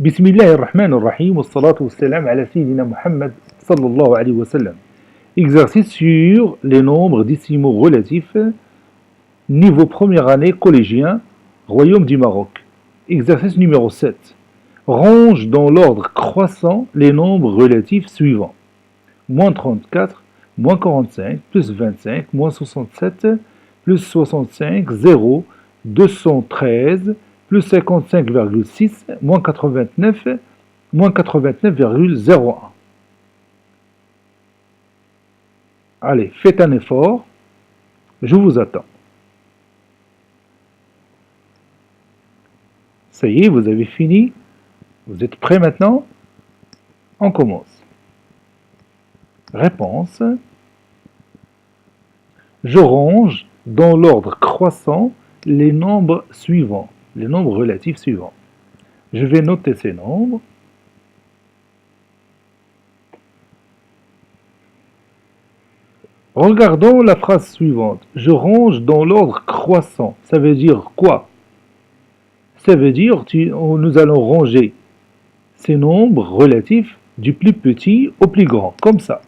بسم الله الرحمن الرحيم والصلاة والسلام على سيدنا محمد صلى الله عليه وسلم. Exercice sur les nombres décimaux relatifs, niveau première année collégien, Royaume du Maroc. Exercice numéro 7. Range dans l'ordre croissant les nombres relatifs suivants. Moins 34, moins 45, plus 25, moins 67, plus 65, 0, 213, plus 55,6, moins 89, moins 89,01. Allez, faites un effort. Je vous attends. Ça y est, vous avez fini. Vous êtes prêts maintenant? On commence. Réponse. Je range dans l'ordre croissant les nombres suivants, les nombres relatifs suivants. Je vais noter ces nombres. Regardons la phrase suivante. Je range dans l'ordre croissant. Ça veut dire quoi? Ça veut dire que nous allons ranger ces nombres relatifs du plus petit au plus grand, comme ça.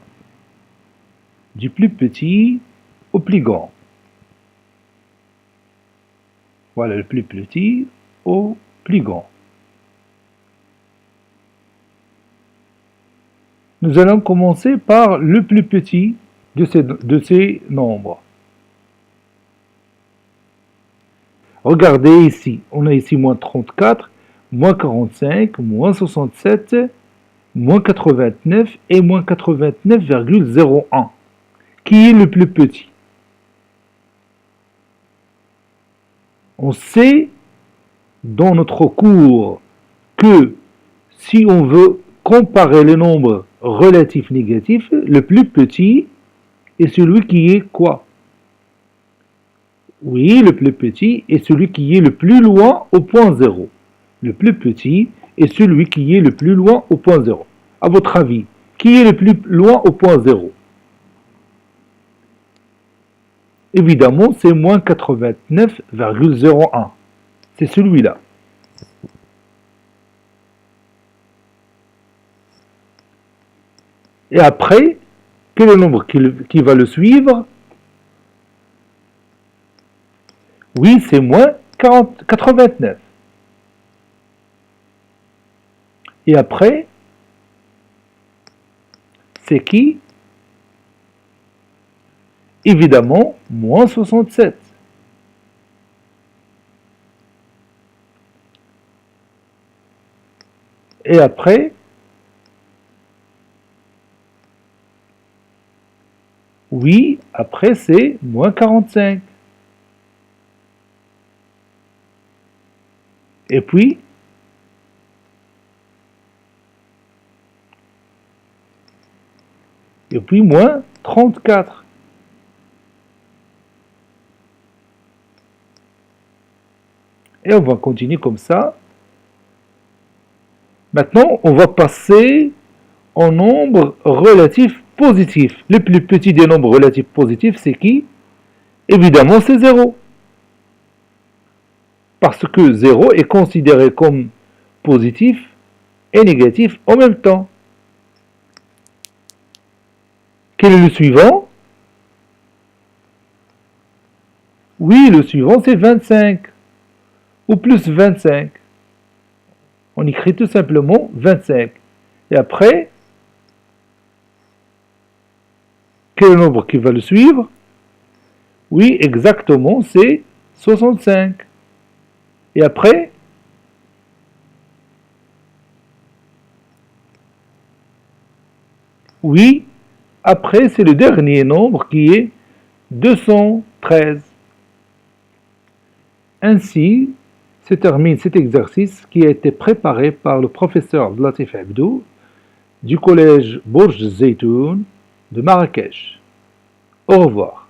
Du plus petit au plus grand. Voilà, le plus petit au plus grand. Nous allons commencer par le plus petit de ces nombres. Regardez ici, on a ici moins 34, moins 45, moins 67, moins 89 et moins 89,01. Qui est le plus petit? On sait dans notre cours que si on veut comparer les nombres relatifs négatifs, le plus petit est celui qui est quoi? Oui, le plus petit est celui qui est le plus loin au point zéro. Le plus petit est celui qui est le plus loin au point zéro. À votre avis, qui est le plus loin au point zéro? Évidemment, c'est moins 89,01. C'est celui-là. Et après, quel est le nombre qui va le suivre? Oui, c'est moins 89. Et après, c'est qui? Évidemment, moins 67. Et après, oui, après c'est moins 45. Et puis, moins 34. Et on va continuer comme ça. Maintenant, on va passer au nombre relatif positif. Le plus petit des nombres relatifs positifs, c'est qui? Évidemment, c'est 0. Parce que 0 est considéré comme positif et négatif en même temps. Quel est le suivant? Oui, le suivant, c'est 25. Ou plus 25. On écrit tout simplement 25. Et après, quel est le nombre qui va le suivre? Oui, exactement, c'est 65. Et après, oui, après, c'est le dernier nombre qui est 213. Ainsi, se termine cet exercice qui a été préparé par le professeur Latif Abdou du collège Bourj Zeytoun de Marrakech. Au revoir.